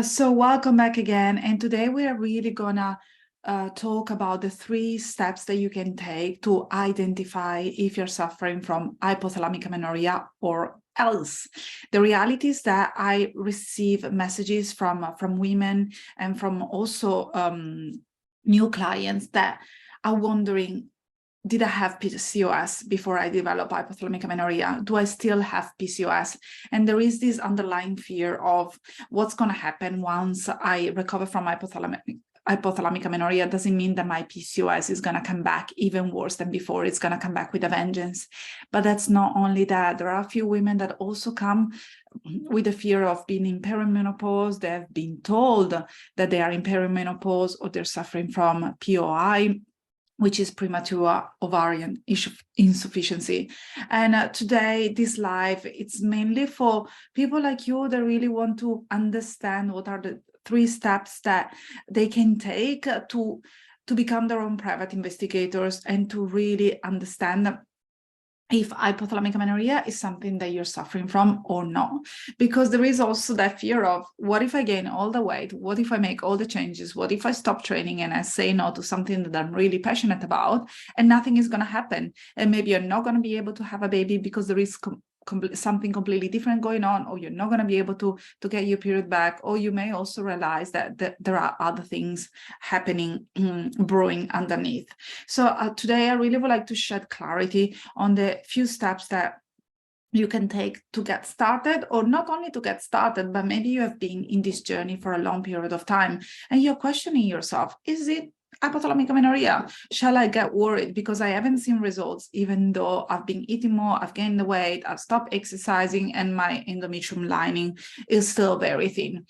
So welcome back again. And today we are really gonna talk about the 3 steps that you can take to identify if you're suffering from hypothalamic amenorrhea or else. The reality is that I receive messages from women and from also new clients that are wondering, did I have PCOS before I developed hypothalamic amenorrhea? Do I still have PCOS? And there is this underlying fear of what's going to happen once I recover from hypothalamic amenorrhea. Doesn't mean that my PCOS is going to come back even worse than before. It's going to come back with a vengeance. But that's not only that. There are a few women that also come with the fear of being in perimenopause. They have been told that they are in perimenopause or they're suffering from POI, which is premature ovarian insufficiency. And today, this live, it's mainly for people like you that really want to understand what are the 3 steps that they can take to become their own private investigators and to really understand if hypothalamic amenorrhea is something that you're suffering from or not. Because there is also that fear of, what if I gain all the weight? What if I make all the changes? What if I stop training and I say no to something that I'm really passionate about and nothing is going to happen? And maybe you're not going to be able to have a baby because there is something completely different going on, or you're not going to be able to get your period back, or you may also realize that there are other things happening, brewing underneath. So today I really would like to shed clarity on the few steps that you can take to get started, or not only to get started, but maybe you have been in this journey for a long period of time and you're questioning yourself, is it hypothalamic amenorrhea? Shall I get worried because I haven't seen results, even though I've been eating more, I've gained the weight, I've stopped exercising, and my endometrium lining is still very thin?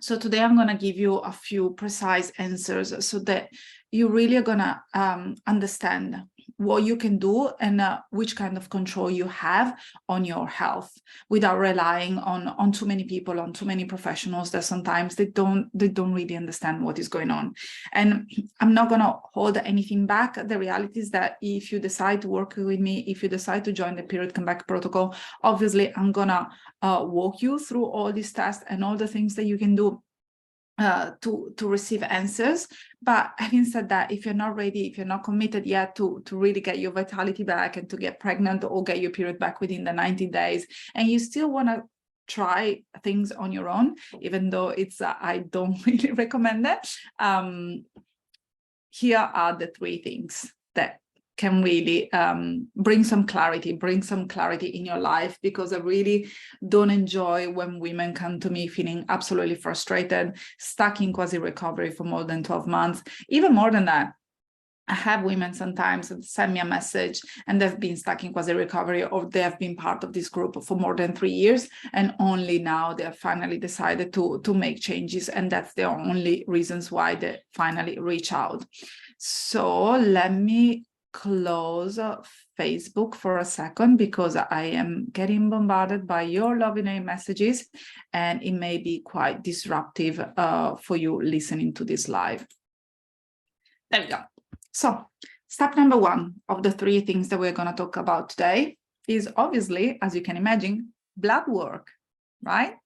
So today I'm going to give you a few precise answers so that you really are going to understand what you can do and which kind of control you have on your health, without relying on too many people, on too many professionals that sometimes they don't really understand what is going on. And I'm not going to hold anything back. The reality is that if you decide to work with me, if you decide to join the Period Comeback Protocol, obviously I'm going to walk you through all these tests and all the things that you can do to receive answers. But having said that, if you're not ready, if you're not committed yet to really get your vitality back and to get pregnant or get your period back within the 90 days, and you still want to try things on your own, even though it's I don't really recommend that, here are the 3 things that can really bring some clarity in your life, because I really don't enjoy when women come to me feeling absolutely frustrated, stuck in quasi-recovery for more than 12 months, even more than that. I have women sometimes that send me a message and they've been stuck in quasi-recovery, or they have been part of this group for more than 3 years, and only now they have finally decided to make changes, and that's the only reasons why they finally reach out. So let me close Facebook for a second, because I am getting bombarded by your loving messages and it may be quite disruptive for you listening to this live. There we go. So step number 1 of the 3 things that we're going to talk about today is, obviously, as you can imagine, blood work, right?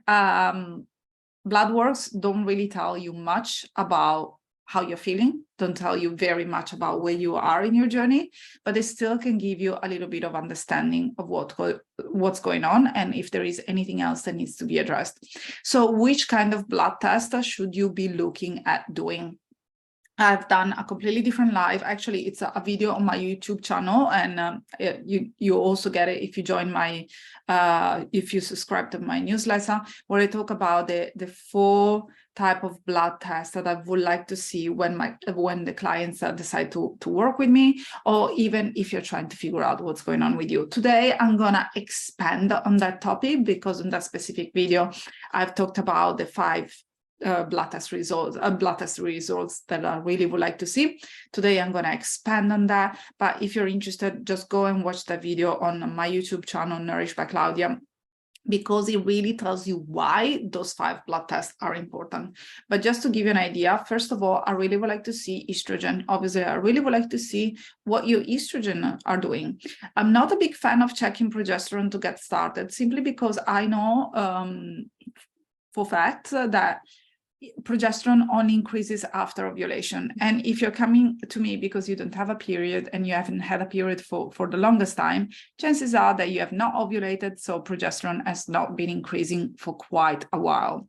Blood works don't really tell you much about how you're feeling, don't tell you very much about where you are in your journey, but they still can give you a little bit of understanding of what's going on and if there is anything else that needs to be addressed. So which kind of blood test should you be looking at doing? I've done a completely different live. Actually, it's a video on my YouTube channel, and you also get it if you join my, if you subscribe to my newsletter, where I talk about the 4 type of blood tests that I would like to see when the clients decide to work with me, or even if you're trying to figure out what's going on with you. Today, I'm gonna expand on that topic, because in that specific video, I've talked about the 5 blood test results that I really would like to see. Today I'm going to expand on that, but if you're interested, just go and watch the video on my YouTube channel, Nourished by Claudia, because it really tells you why those 5 blood tests are important. But just to give you an idea, first of all, I really would like to see estrogen. Obviously, I really would like to see what your estrogen are doing. I'm not a big fan of checking progesterone to get started, simply because I know for fact that progesterone only increases after ovulation. And if you're coming to me because you don't have a period and you haven't had a period for the longest time, chances are that you have not ovulated, so progesterone has not been increasing for quite a while.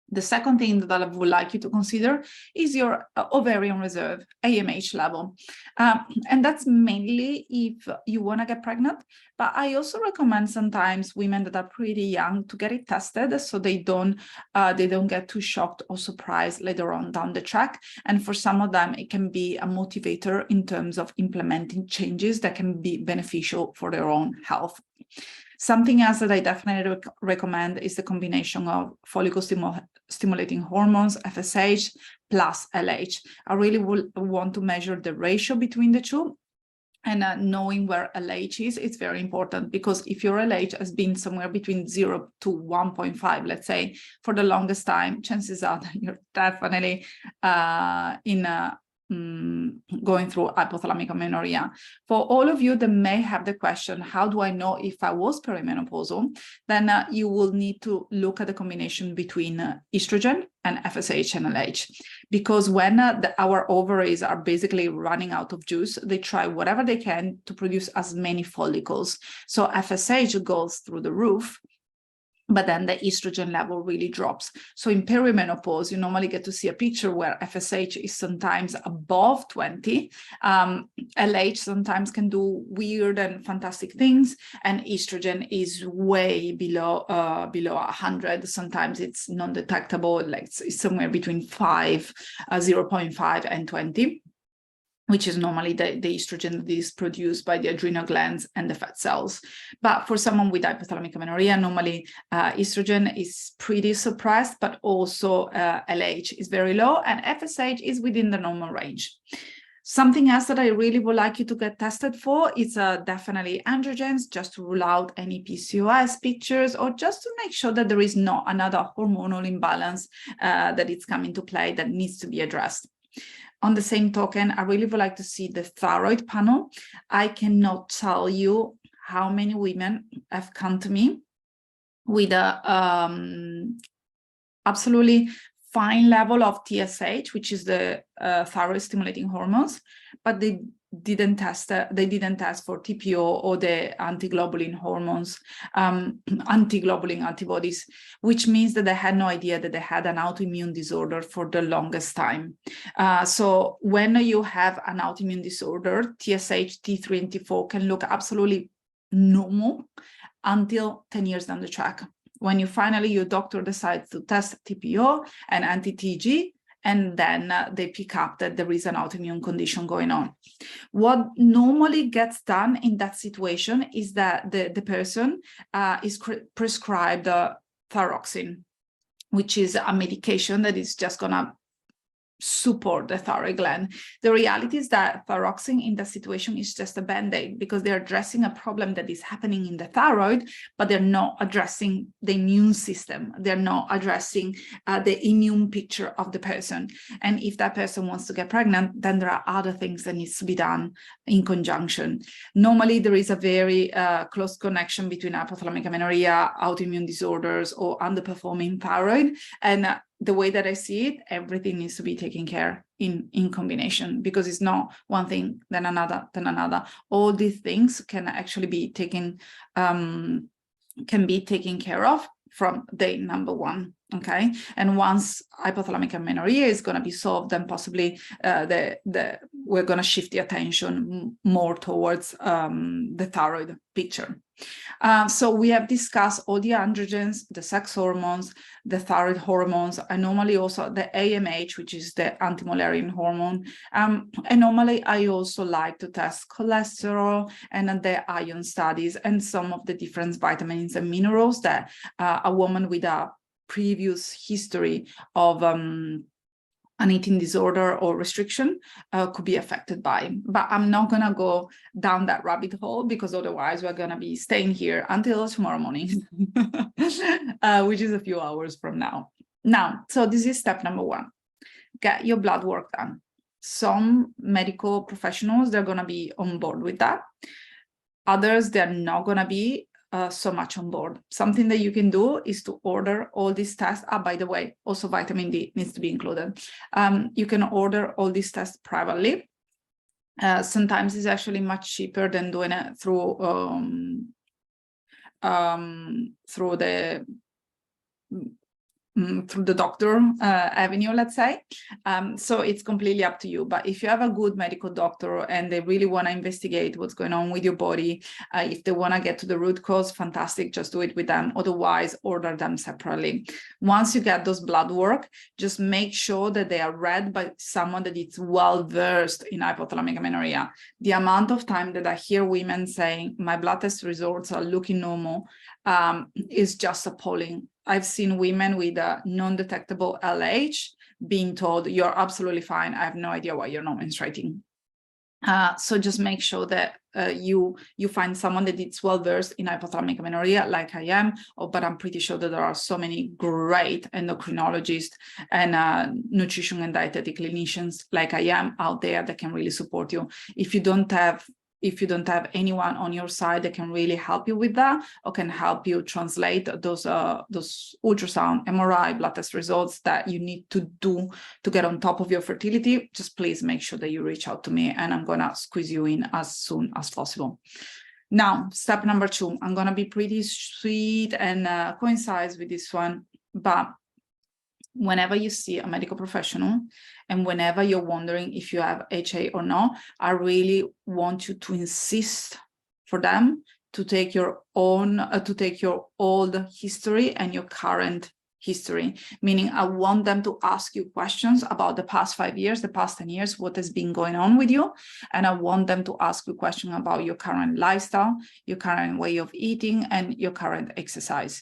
The second thing that I would like you to consider is your ovarian reserve, AMH level. And that's mainly if you want to get pregnant. But I also recommend sometimes women that are pretty young to get it tested so they don't get too shocked or surprised later on down the track. And for some of them, it can be a motivator in terms of implementing changes that can be beneficial for their own health. Something else that I definitely recommend is the combination of follicle stimulating hormones, FSH, plus LH. I really want to measure the ratio between the two. And knowing where LH is, it's very important, because if your LH has been somewhere between 0 to 1.5, let's say, for the longest time, chances are that you're definitely going through hypothalamic amenorrhea. For all of you that may have the question, how do I know if I was perimenopausal? Then you will need to look at the combination between estrogen and FSH and LH, because when our ovaries are basically running out of juice, they try whatever they can to produce as many follicles. So FSH goes through the roof, but then the estrogen level really drops. So in perimenopause, you normally get to see a picture where FSH is sometimes above 20. LH sometimes can do weird and fantastic things, and estrogen is way below 100. Sometimes it's non-detectable, like it's somewhere between 0.5 and 20. Which is normally the estrogen that is produced by the adrenal glands and the fat cells. But for someone with hypothalamic amenorrhea, normally estrogen is pretty suppressed, but also LH is very low, and FSH is within the normal range. Something else that I really would like you to get tested for is definitely androgens, just to rule out any PCOS pictures, or just to make sure that there is not another hormonal imbalance that is coming to play that needs to be addressed. On the same token, I really would like to see the thyroid panel. I cannot tell you how many women have come to me with a absolutely fine level of TSH, which is the thyroid stimulating hormones, but they didn't test for TPO or the antiglobulin hormones, antiglobulin antibodies, which means that they had no idea that they had an autoimmune disorder for the longest time. So when you have an autoimmune disorder, TSH, T3, and T4 can look absolutely normal until 10 years down the track, when your doctor decides to test TPO and anti-TG, and then they pick up that there is an autoimmune condition going on. What normally gets done in that situation is that the person is prescribed thyroxine, which is a medication that is just gonna support the thyroid gland. The reality is that thyroxine in that situation is just a band-aid, because they're addressing a problem that is happening in the thyroid, but they're not addressing the immune system. They're not addressing the immune picture of the person. And if that person wants to get pregnant, then there are other things that needs to be done in conjunction. Normally, there is a very close connection between hypothalamic amenorrhea, autoimmune disorders, or underperforming thyroid. And the way that I see it, everything needs to be taken care in combination, because it's not one thing, then another, then another. All these things can actually be taken care of from day number one. Okay, and once hypothalamic amenorrhea is going to be solved, then possibly we're going to shift the attention more towards the thyroid picture. So we have discussed all the androgens, the sex hormones, the thyroid hormones, and normally also the AMH, which is the anti-Mullerian hormone. And normally I also like to test cholesterol and the iron studies and some of the different vitamins and minerals that a woman with a previous history of an eating disorder or restriction could be affected by. But I'm not going to go down that rabbit hole, because otherwise we're going to be staying here until tomorrow morning, which is a few hours from now. So this is step number one. Get your blood work done. Some medical professionals, they're going to be on board with that. Others, they're not going to be. so much on board. Something that you can do is to order all these tests. By the way, also vitamin D needs to be included. You can order all these tests privately. Sometimes it's actually much cheaper than doing it through the doctor avenue, let's say. So it's completely up to you. But if you have a good medical doctor and they really want to investigate what's going on with your body, if they want to get to the root cause, fantastic, just do it with them. Otherwise, order them separately. Once you get those blood work, just make sure that they are read by someone that is well-versed in hypothalamic amenorrhea. The amount of time that I hear women saying, my blood test results are looking normal, is just appalling. I've seen women with a non-detectable LH being told, you're absolutely fine. I have no idea why you're not menstruating. So just make sure that you find someone that is well-versed in hypothalamic amenorrhea, like I am, but I'm pretty sure that there are so many great endocrinologists and nutrition and dietetic clinicians like I am out there that can really support you. If you don't have anyone on your side that can really help you with that, or can help you translate those ultrasound, MRI, blood test results that you need to do to get on top of your fertility, just please make sure that you reach out to me, and I'm gonna squeeze you in as soon as possible. Now, step number 2, I'm gonna be pretty sweet and concise with this one, but whenever you see a medical professional and whenever you're wondering if you have HA or not, I really want you to insist for them to take your own, to take your old history and your current history, meaning I want them to ask you questions about the past 5 years, the past 10 years, what has been going on with you. And I want them to ask you questions about your current lifestyle, your current way of eating, and your current exercise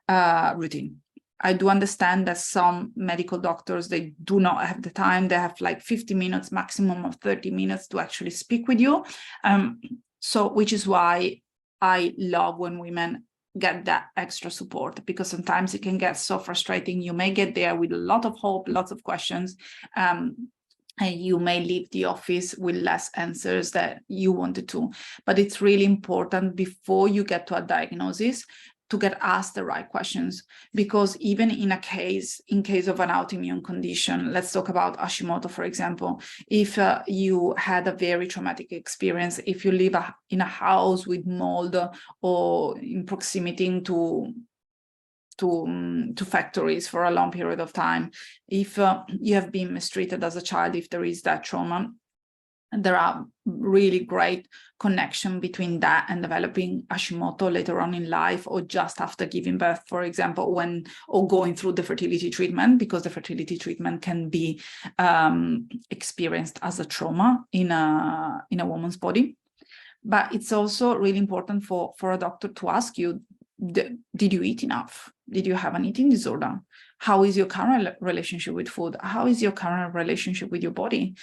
routine. I do understand that some medical doctors, they do not have the time. They have like 50 minutes, maximum of 30 minutes to actually speak with you. So which is why I love when women get that extra support, because sometimes it can get so frustrating. You may get there with a lot of hope, lots of questions, and you may leave the office with less answers that you wanted to. But it's really important before you get to a diagnosis to get asked the right questions, because even in case of an autoimmune condition, let's talk about Hashimoto, for example, if you had a very traumatic experience, if you live in a house with mold or in proximity to factories for a long period of time, if you have been mistreated as a child, if there is that trauma, there are really great connection between that and developing Hashimoto later on in life, or just after giving birth, for example, or going through the fertility treatment, because the fertility treatment can be experienced as a trauma in a woman's body. But it's also really important for a doctor to ask you, did you eat enough? Did you have an eating disorder? How is your current relationship with food? How is your current relationship with your body?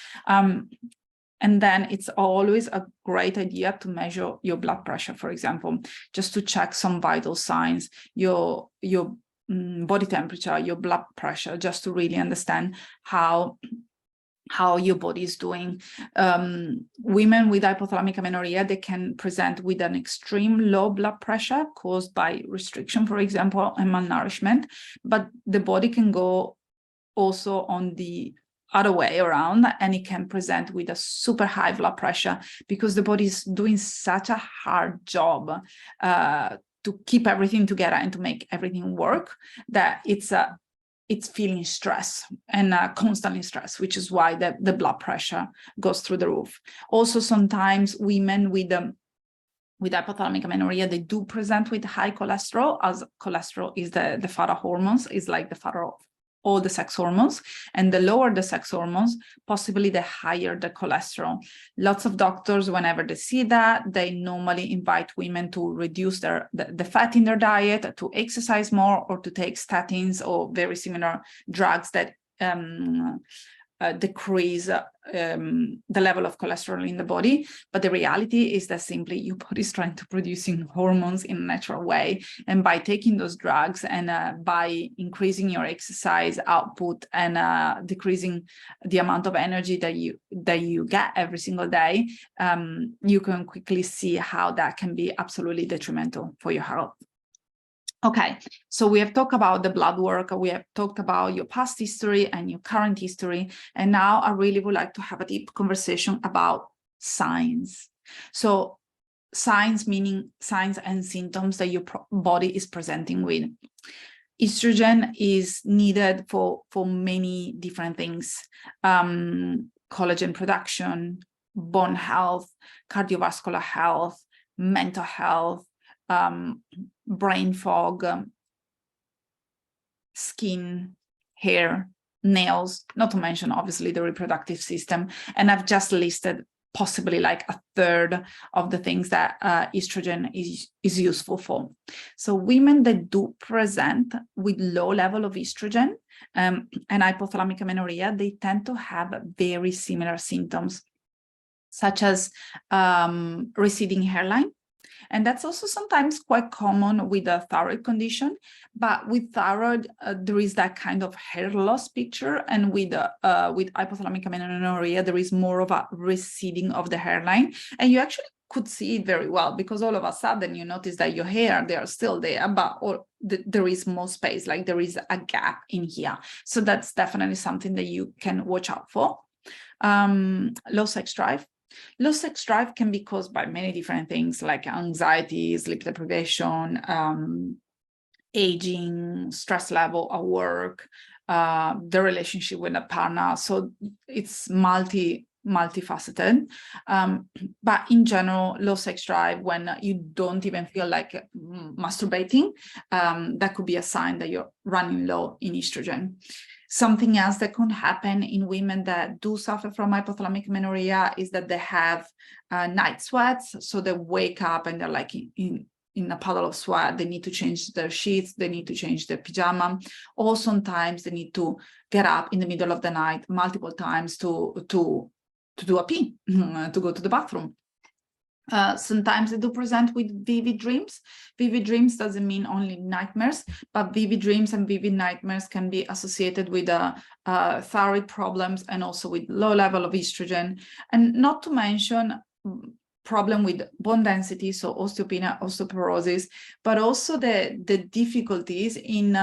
And then it's always a great idea to measure your blood pressure, for example, just to check some vital signs, your body temperature, your blood pressure, just to really understand how your body is doing. Women with hypothalamic amenorrhea, they can present with an extreme low blood pressure caused by restriction, for example, and malnourishment, but the body can go also on the other way around, and it can present with a super high blood pressure because the body is doing such a hard job to keep everything together and to make everything work, that it's feeling stress and constantly stress, which is why the blood pressure goes through the roof. Also, sometimes women with hypothalamic amenorrhea, they do present with high cholesterol, as cholesterol is the father hormones, is like the father of all the sex hormones, and the lower the sex hormones, possibly the higher the cholesterol. Lots of doctors, whenever they see that, they normally invite women to reduce the fat in their diet, to exercise more, or to take statins or very similar drugs that decrease the level of cholesterol in the body. But the reality is that simply your body is trying to produce hormones in a natural way. And by taking those drugs and by increasing your exercise output and decreasing the amount of energy that you get every single day, you can quickly see how that can be absolutely detrimental for your health. Okay, so we have talked about the blood work, we have talked about your past history and your current history, and now I really would like to have a deep conversation about signs. So signs meaning signs and symptoms that your body is presenting with. Estrogen is needed for many different things. Collagen production, bone health, cardiovascular health, mental health, brain fog, skin, hair, nails, not to mention obviously the reproductive system. And I've just listed possibly like a third of the things that estrogen is useful for. So women that do present with low level of estrogen and hypothalamic amenorrhea, they tend to have very similar symptoms, such as receding hairline. And that's also sometimes quite common with a thyroid condition. But with thyroid, there is that kind of hair loss picture. And with hypothalamic amenorrhea, there is more of a receding of the hairline. And you actually could see it very well, because all of a sudden you notice that your hair, they are still there, but there is more space, like there is a gap in here. So that's definitely something that you can watch out for. Low sex drive. Low sex drive can be caused by many different things, like anxiety, sleep deprivation, aging, stress level at work, the relationship with a partner. So it's multifaceted. But in general, low sex drive, when you don't even feel like masturbating, that could be a sign that you're running low in estrogen. Something else that can happen in women that do suffer from hypothalamic amenorrhea is that they have night sweats. So they wake up and they're like in a puddle of sweat. They need to change their sheets. They need to change their pajama. Or sometimes they need to get up in the middle of the night multiple times to do a pee, to go to the bathroom. Sometimes they do present with vivid dreams. Vivid dreams doesn't mean only nightmares, but vivid dreams and vivid nightmares can be associated with thyroid problems and also with low level of estrogen. And not to mention problem with bone density, so osteopenia, osteoporosis, but also the difficulties in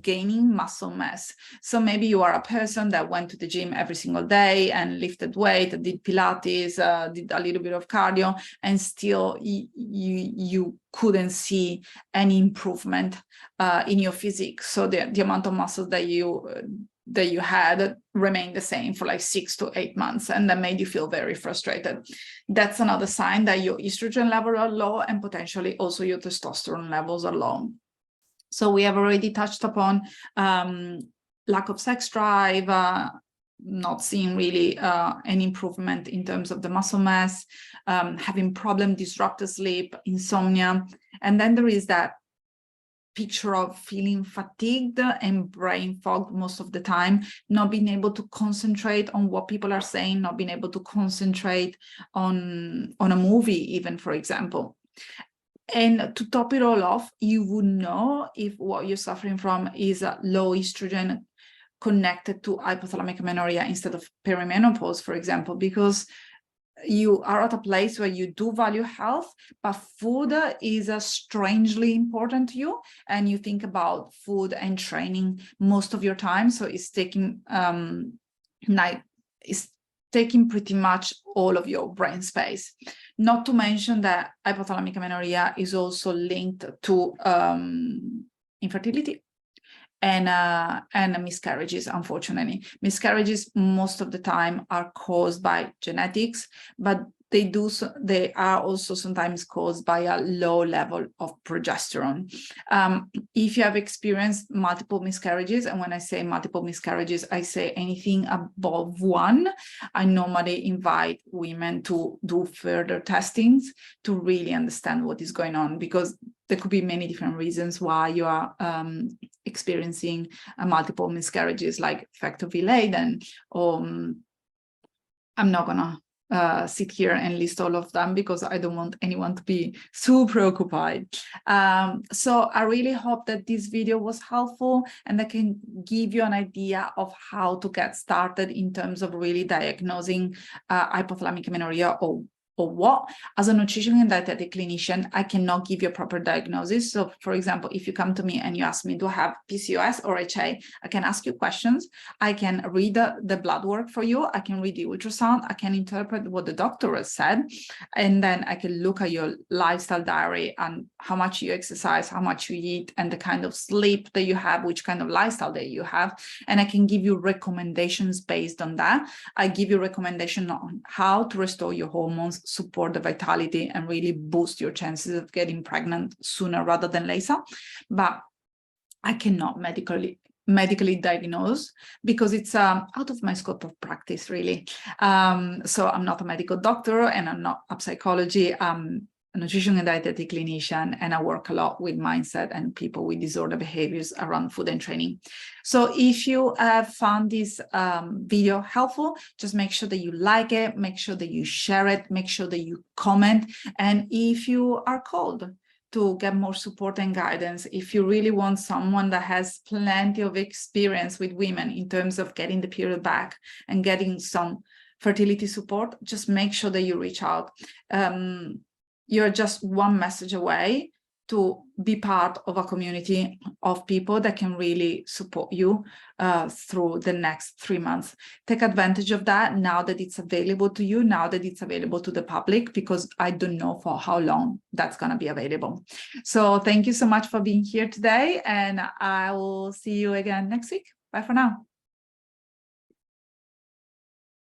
gaining muscle mass. So maybe you are a person that went to the gym every single day and lifted weight, did Pilates, did a little bit of cardio, and still you couldn't see any improvement in your physique. So the amount of muscle that you had remained the same for like 6 to 8 months, and that made you feel very frustrated. That's another sign that your estrogen levels are low and potentially also your testosterone levels are low. So we have already touched upon lack of sex drive, not seeing really any improvement in terms of the muscle mass, having disrupted sleep, insomnia. And then there is that picture of feeling fatigued and brain fogged most of the time, not being able to concentrate on what people are saying, not being able to concentrate on a movie even, for example. And to top it all off, you would know if what you're suffering from is a low estrogen connected to hypothalamic amenorrhea instead of perimenopause, for example, because you are at a place where you do value health, but food is strangely important to you, and you think about food and training most of your time. So it's taking taking pretty much all of your brain space. Not to mention that hypothalamic amenorrhea is also linked to infertility and miscarriages, unfortunately. Miscarriages most of the time are caused by genetics, but they are also sometimes caused by a low level of progesterone. If you have experienced multiple miscarriages, and when I say multiple miscarriages, I say anything above 1, I normally invite women to do further testings to really understand what is going on, because there could be many different reasons why you are experiencing multiple miscarriages like factor laden, or I'm not gonna sit here and list all of them because I don't want anyone to be super occupied. So I really hope that this video was helpful and that can give you an idea of how to get started in terms of really diagnosing hypothalamic amenorrhea, or what. As a nutrition and dietetic clinician, I cannot give you a proper diagnosis. So for example, if you come to me and you ask me, do I have PCOS or HA? I can ask you questions. I can read the blood work for you. I can read the ultrasound. I can interpret what the doctor has said. And then I can look at your lifestyle diary and how much you exercise, how much you eat, and the kind of sleep that you have, which kind of lifestyle that you have. And I can give you recommendations based on that. I give you recommendations on how to restore your hormones, support the vitality, and really boost your chances of getting pregnant sooner rather than later. But I cannot medically diagnose because it's out of my scope of practice, really. So I'm not a medical doctor and I'm not a psychology. I'm a nutrition and dietetic clinician, and I work a lot with mindset and people with disorder behaviors around food and training. So if you have found this video helpful, just make sure that you like it, make sure that you share it, make sure that you comment. And if you are called to get more support and guidance, if you really want someone that has plenty of experience with women in terms of getting the period back and getting some fertility support, just make sure that you reach out. You're just one message away to be part of a community of people that can really support you through the next 3 months. Take advantage of that now that it's available to you, now that it's available to the public, because I don't know for how long that's going to be available. So thank you so much for being here today, and I will see you again next week. Bye for now.